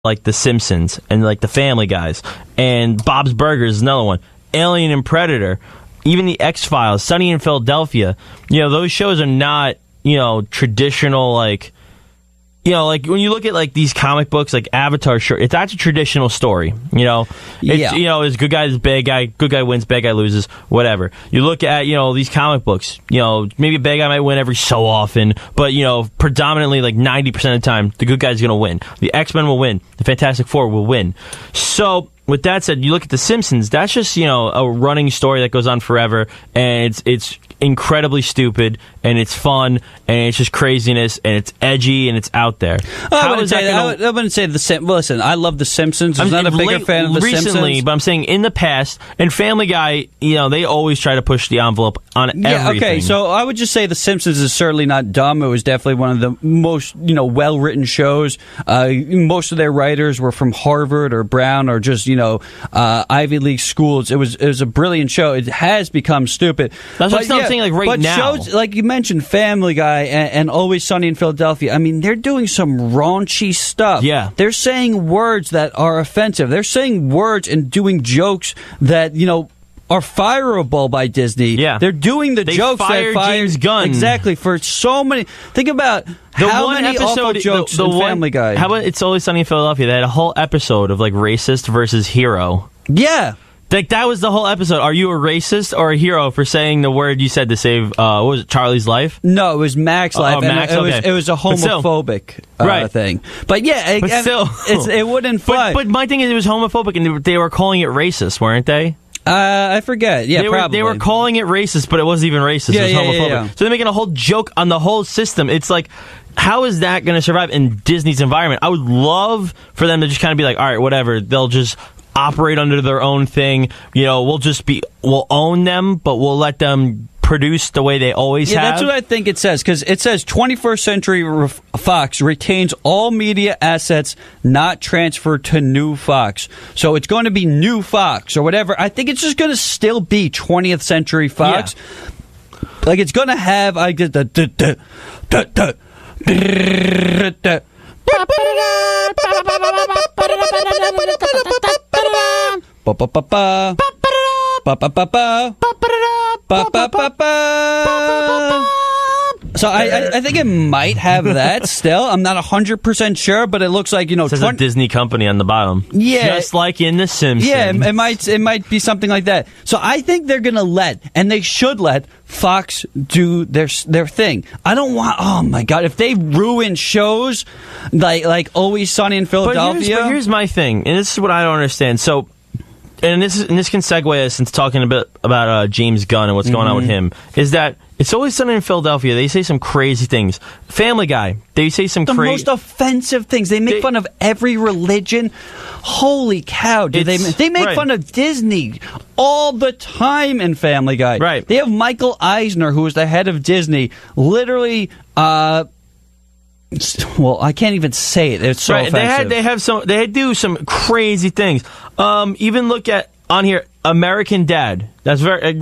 like The Simpsons and like The Family Guys, and Bob's Burgers is another one. Alien and Predator, even the X-Files, Sunny in Philadelphia. Those shows are not traditional like. Like when you look at like these comic books, like Avatar, that's a traditional story. It's good guy is bad guy, good guy wins, bad guy loses, whatever. You look at these comic books, maybe a bad guy might win every so often, but predominantly like 90% of the time, the good guy's gonna win. The X-Men will win, the Fantastic Four will win. So with that said, you look at The Simpsons. That's just a running story that goes on forever, and it's incredibly stupid, and it's fun, and it's just craziness, and it's edgy, and it's out there. I wouldn't say The Simpsons. Listen, I love The Simpsons. I'm not a bigger fan of The Simpsons. But I'm saying in the past, and Family Guy, they always try to push the envelope on everything. Okay, so I would just say The Simpsons is certainly not dumb. It was definitely one of the most well-written shows. Most of their writers were from Harvard or Brown or just Ivy League schools. It was a brilliant show. It has become stupid. That's what I'm saying. Like right now, shows like you mentioned, Family Guy and Always Sunny in Philadelphia. I mean, they're doing some raunchy stuff. Yeah, they're saying words that are offensive. They're saying words and doing jokes that are fireable by Disney. Yeah, they're doing the jokes that fire James Gunn exactly for so many. Think about how many awful jokes in Family Guy. How about It's Always Sunny in Philadelphia? They had a whole episode of like racist versus hero. Yeah. Like, that was the whole episode. Are you a racist or a hero for saying the word you said to save, what was it, Charlie's life? No, it was Mac's life. Max, it was a homophobic thing. But yeah, it wouldn't fly. But my thing is, it was homophobic, and they were calling it racist, weren't they? I forget. Yeah, probably. They were calling it racist, but it wasn't even racist. It was homophobic. Yeah. So they're making a whole joke on the whole system. It's like, how is that going to survive in Disney's environment? I would love for them to just kind of be like, all right, whatever. They'll just operate under their own thing. We'll own them, but we'll let them produce the way they always have. Yeah, that's what I think it says, because it says 21st Century Fox retains all media assets not transferred to New Fox. So it's going to be New Fox or whatever. I think it's just going to still be 20th Century Fox. Yeah. Like, it's going to have So I think it might have that still. I'm not 100% sure, but it looks like, it says a Disney company on the bottom. Yeah. Just like in The Simpsons. Yeah, it might be something like that. So I think they're going to and they should let Fox do their thing. I don't want, oh my God, if they ruin shows like Always Sunny in Philadelphia. But here's my thing, and this is what I don't understand. So, and this can segue us into talking a bit about James Gunn and what's going on with him, is that It's Always Sunny in Philadelphia. They say some crazy things. Family Guy, they say some crazy... The most offensive things. They make fun of every religion. Holy cow. They make fun of Disney all the time in Family Guy. Right. They have Michael Eisner, who is the head of Disney, literally... well, I can't even say it. It's so offensive. They do some crazy things. Even look at on here American Dad. That's not a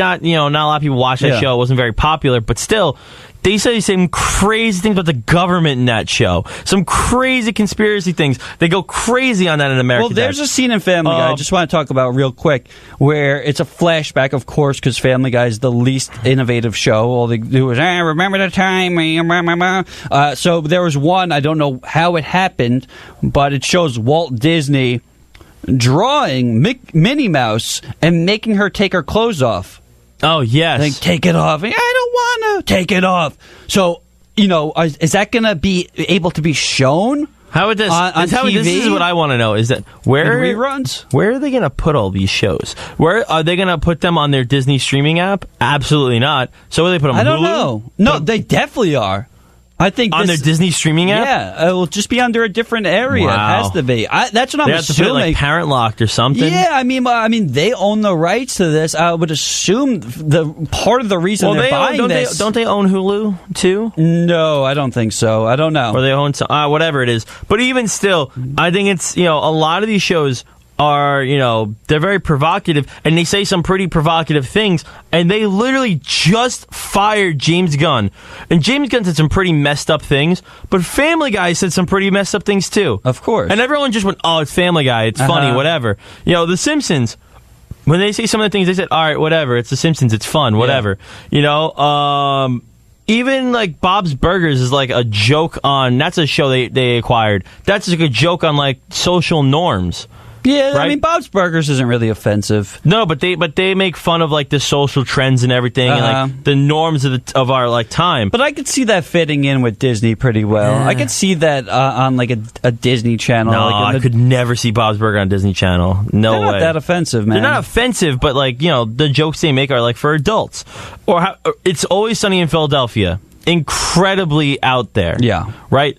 lot of people watch that show. It wasn't very popular, but still, they say some crazy things about the government in that show. Some crazy conspiracy things. They go crazy on that in American Dad. Well, there's a scene in Family Guy I just want to talk about real quick where it's a flashback, of course, because Family Guy is the least innovative show. All they do is, remember the time. So there was one, I don't know how it happened, but it shows Walt Disney drawing Minnie Mouse and making her take her clothes off. Oh, yes. Like, take it off. I don't want to take it off. So, is that going to be able to be shown? How would this on TV? This is what I want to know. Is that reruns? Where are they going to put all these shows? Where are they going to put them on their Disney streaming app? Absolutely not. So where do they put them? I don't know. No, they definitely are. I think on their Disney streaming app. Yeah, it will just be under a different area. Wow. It has to be. That's what I'm assuming. They have to put it like parent locked or something. Yeah, I mean, they own the rights to this. I would assume the part of the reason they're buying this. Don't they own Hulu too? No, I don't think so. I don't know. Or they own whatever it is. But even still, I think it's a lot of these shows are, they're very provocative, and they say some pretty provocative things, and they literally just fired James Gunn. And James Gunn said some pretty messed up things, but Family Guy said some pretty messed up things too. Of course. And everyone just went, oh, it's Family Guy, it's funny, whatever. The Simpsons, when they say some of the things, they said, all right, whatever, it's The Simpsons, it's fun, whatever. Yeah. Even like Bob's Burgers is like a joke on, that's a show they acquired. That's like a joke on like social norms. Yeah, right? I mean, Bob's Burgers isn't really offensive. No, but they make fun of like the social trends and everything, and like the norms of our like time. But I could see that fitting in with Disney pretty well. I could see that on like a Disney Channel. No, I could never see Bob's Burger on Disney Channel. No way. They're not that offensive, man. They're not offensive, but like the jokes they make are like for adults. Or It's Always Sunny in Philadelphia. Incredibly out there. Yeah. Right?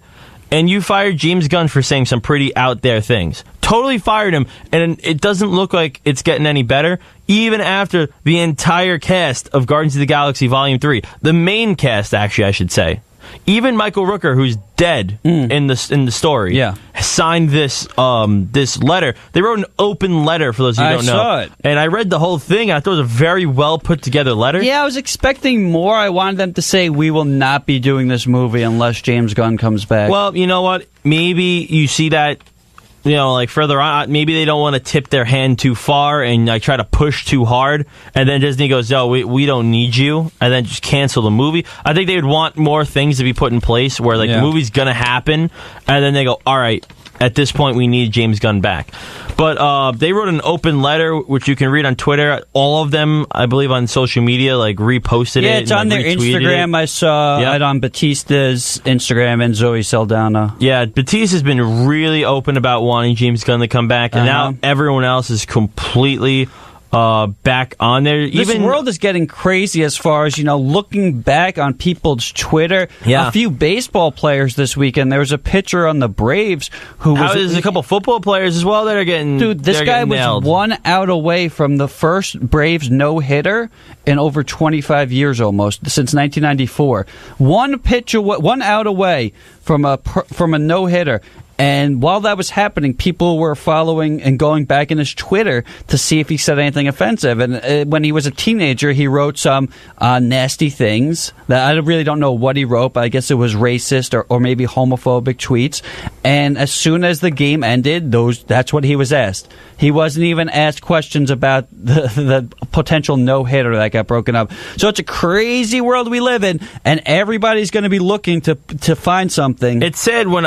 And you fired James Gunn for saying some pretty out there things. Totally fired him, and it doesn't look like it's getting any better, even after the entire cast of Guardians of the Galaxy Volume 3. The main cast, actually, I should say. Even Michael Rooker, who's dead in the story, signed this letter. They wrote an open letter, for those of you who don't know. I saw it. And I read the whole thing. I thought it was a very well put together letter. Yeah, I was expecting more. I wanted them to say, we will not be doing this movie unless James Gunn comes back. Well, you know what? Maybe you see that, like further on, maybe they don't want to tip their hand too far and like try to push too hard, and then Disney goes, "No, we don't need you," and then just cancel the movie. I think they would want more things to be put in place where like the movie's gonna happen, and then they go, "All right, at this point we need James Gunn back." But they wrote an open letter, which you can read on Twitter. All of them, I believe, on social media, like reposted it. Yeah, it's on their Instagram. I saw it on Batista's Instagram and Zoe Saldana. Yeah, Batista has been really open about wanting James Gunn to come back, and now everyone else is completely back on there. This world is getting crazy as far as, looking back on people's Twitter. Yeah. A few baseball players this weekend. There was a pitcher on the Braves who was... There's a couple football players as well that are getting... Dude, this guy was nailed. 1 out away from the first Braves no-hitter in over 25 years almost, since 1994. 1 out away from a no-hitter. And while that was happening, people were following and going back in his Twitter to see if he said anything offensive. And when he was a teenager, he wrote some nasty things that I really don't know what he wrote, but I guess it was racist or maybe homophobic tweets. And as soon as the game ended, that's what he was asked. He wasn't even asked questions about the potential no-hitter that got broken up. So it's a crazy world we live in, and everybody's going to be looking to find something. It said when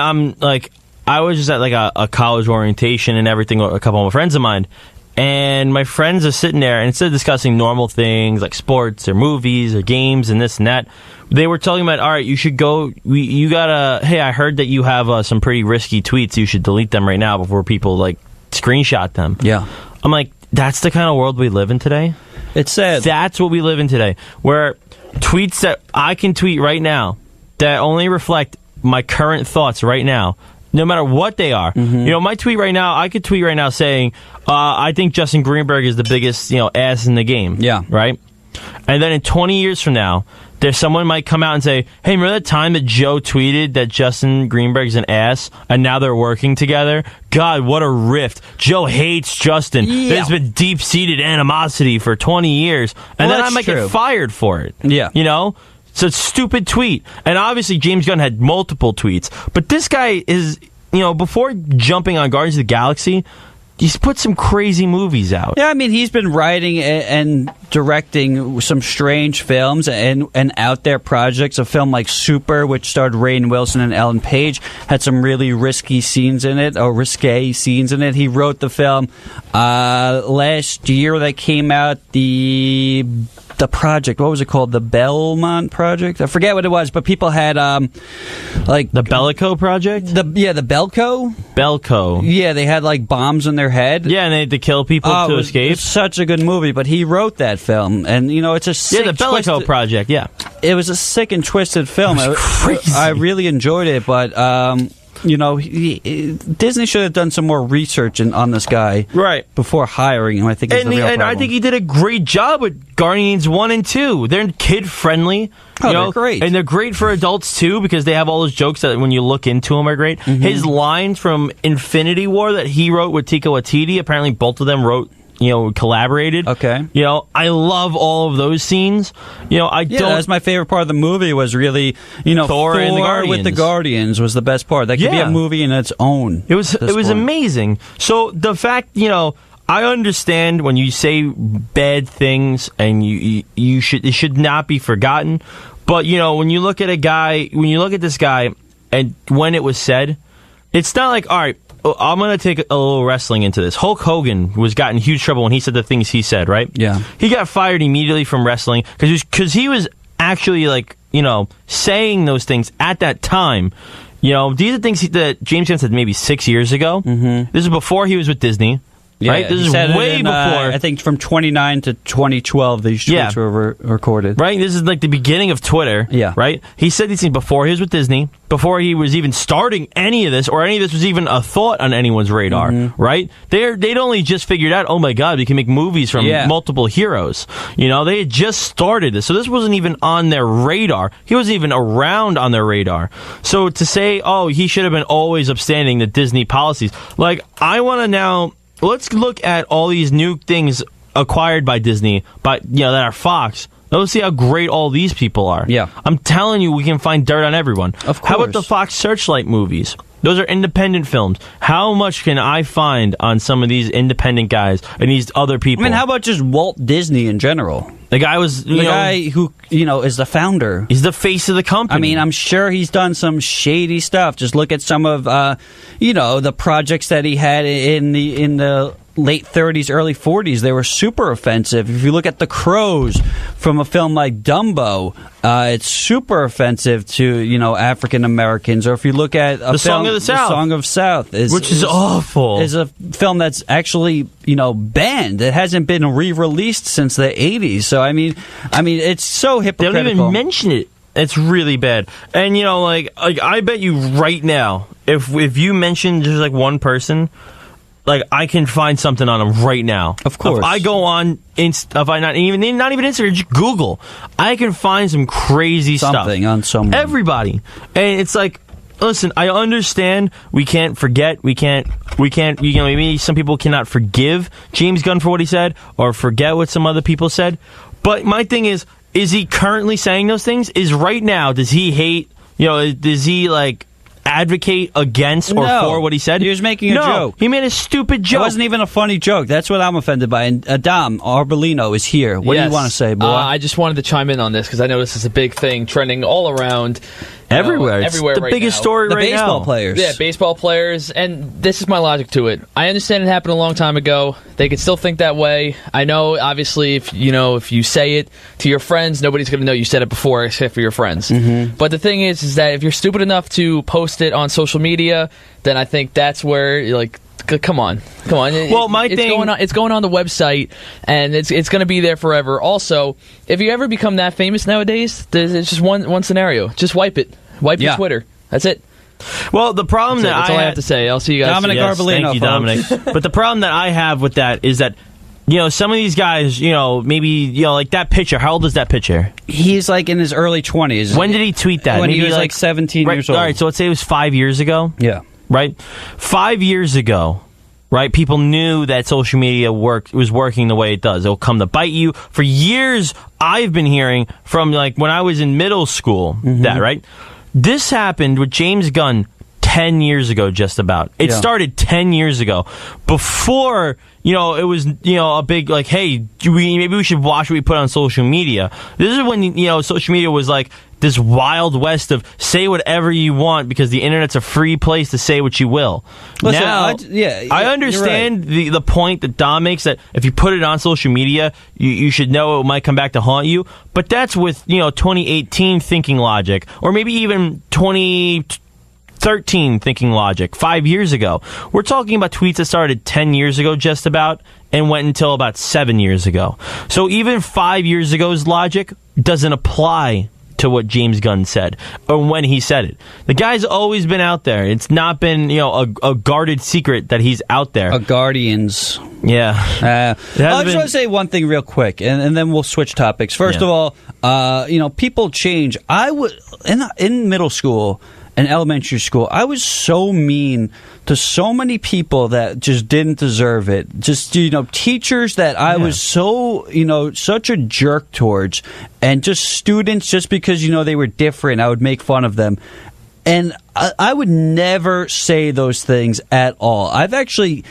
I was just at like a college orientation and everything with a couple of my friends of mine, and my friends are sitting there, and instead of discussing normal things like sports or movies or games and this and that, they were talking about, all right, you should go, you gotta, hey, I heard that you have some pretty risky tweets, you should delete them right now before people like screenshot them. Yeah. I'm like, that's the kind of world we live in today? It's sad. That's what we live in today, where tweets that I can tweet right now that only reflect my current thoughts right now, no matter what they are. My tweet right now, I could tweet right now saying, I think Justin Greenberg is the biggest, ass in the game. Yeah. Right? And then in 20 years from now, someone might come out and say, hey, remember that time that Joe tweeted that Justin Greenberg's an ass, and now they're working together? God, what a rift. Joe hates Justin. Yeah. There's been deep-seated animosity for 20 years, and then I might get fired for it. Yeah. It's a stupid tweet. And obviously James Gunn had multiple tweets. But this guy is, before jumping on Guardians of the Galaxy, he's put some crazy movies out. Yeah, I mean, he's been writing and directing some strange films and out there projects. A film like Super, which starred Rainn Wilson and Ellen Page, had some really risky scenes in it, or risque scenes in it. He wrote the film last year that came out, the project, what was it called? The Belmont Project? I forget what it was, but people had like the Bellico Project? The Belco? Belco. Yeah, they had like bombs in their head. Yeah, and they had to kill people to escape. It's such a good movie, but he wrote that film, and it's a sick, the Bellico Project. Yeah, it was a sick and twisted film. It was crazy. I really enjoyed it, but Disney should have done some more research on this guy before hiring him. I think is the real problem. I think he did a great job with Guardians 1 and 2. They're kid-friendly. They're great. And they're great for adults, too, because they have all those jokes that when you look into them are great. Mm-hmm. His lines from Infinity War that he wrote with Taika Waititi, apparently both of them collaborated. Okay. I love all of those scenes. That's my favorite part of the movie was really, Thor and the Guardians. With the Guardians was the best part. That could be a movie in its own. It was amazing. So the fact, I understand when you say bad things and it should not be forgotten. But, when you look at this guy and when it was said, it's not like, all right, I'm going to take a little wrestling into this. Hulk Hogan got in huge trouble when he said the things he said, right? Yeah. He got fired immediately from wrestling because he was actually, saying those things at that time. These are things that James Gunn said maybe 6 years ago. Mm-hmm. This is before he was with Disney. Right? This is way before. I think from 2009 to 2012, these tweets were recorded. Right? This is like the beginning of Twitter. Yeah. Right? He said these things before he was with Disney, before he was even starting any of this, or any of this was even a thought on anyone's radar. Mm-hmm. Right? They'd only just figured out, oh my God, we can make movies from multiple heroes. They had just started this. So this wasn't even on their radar. He wasn't even around on their radar. So to say, oh, he should have been always upstanding the Disney policies. I want to now... Let's look at all these new things acquired by Disney, that are Fox. Let's see how great all these people are. Yeah. I'm telling you, we can find dirt on everyone. Of course. How about the Fox Searchlight movies? Those are independent films. How much can I find on some of these independent guys and these other people? How about just Walt Disney in general? The guy was... The guy who, is the founder. He's the face of the company. I'm sure he's done some shady stuff. Just look at some of, the projects that he had in the late 30s, early 40s. They were super offensive. If you look at The Crows from a film like Dumbo, it's super offensive to, African Americans. Or if you look at The Song of the South. The Song of South. Which is awful. Is a film that's actually, banned. It hasn't been re-released since the 80s. So, it's so hypocritical. They don't even mention it. It's really bad. And, I bet you right now, if you mention just, one person... I can find something on them right now. Of course. If I go on, not even Instagram, just Google, I can find some crazy something stuff. On someone. Everybody. And it's listen, I understand we can't forget, we can't, maybe some people cannot forgive James Gunn for what he said, or forget what some other people said. But my thing is he currently saying those things? Is right now, does he hate, does he, advocate against or for what he said? He was making a joke. He made a stupid joke. It wasn't even a funny joke. That's what I'm offended by. And Adam Arbolino is here. What do you want to say, boy? I just wanted to chime in on this because I know this is a big thing trending all around. Everywhere. It's the right biggest now. Story the right now. Baseball players. Yeah, baseball players. And this is my logic to it. I understand it happened a long time ago. They could still think that way. I know, obviously, if you say it to your friends, nobody's going to know you said it before except for your friends. Mm-hmm. But the thing is that if you're stupid enough to post it on social media, then I think that's where you're come on. Well, it's going on the website, and it's going to be there forever. Also, if you ever become that famous nowadays, it's just one scenario. Just wipe it. Wipe your Twitter. That's it. Well, the problem that's all I have to say. I'll see you guys. Dominic Arbolino. Thank you, Dominic. But the problem that I have with that is that some of these guys, maybe, that pitcher. How old is that pitcher? He's in his early 20s. When did he tweet that? When maybe he was 17 years old. All right, so let's say it was 5 years ago. Yeah. Right? 5 years ago, right, people knew that social media was working the way it does. It'll come to bite you. For years, I've been hearing from, when I was in middle school, that, right? This happened with James Gunn 10 years ago, just about. It started 10 years ago. Before, it was, a big, hey, maybe we should watch what we put on social media. This is when, social media was this wild west of say whatever you want because the internet's a free place to say what you will. Listen, now, I understand the point that Dom makes that if you put it on social media, you should know it might come back to haunt you. But that's with, 2018 thinking logic, or maybe even 2013 thinking logic, 5 years ago. We're talking about tweets that started 10 years ago just about and went until about 7 years ago. So even 5 years ago's logic doesn't apply to what James Gunn said or when he said it. The guy's always been out there. It's not been, a guarded secret that he's out there. A Guardians. Yeah. I just want to say one thing real quick, and then we'll switch topics. First of all, people change. I would in middle school and elementary school, I was so mean to so many people that just didn't deserve it. Just, teachers that I was so, such a jerk towards, and just students, just because, they were different, I would make fun of them. And I would never say those things at all. I've actually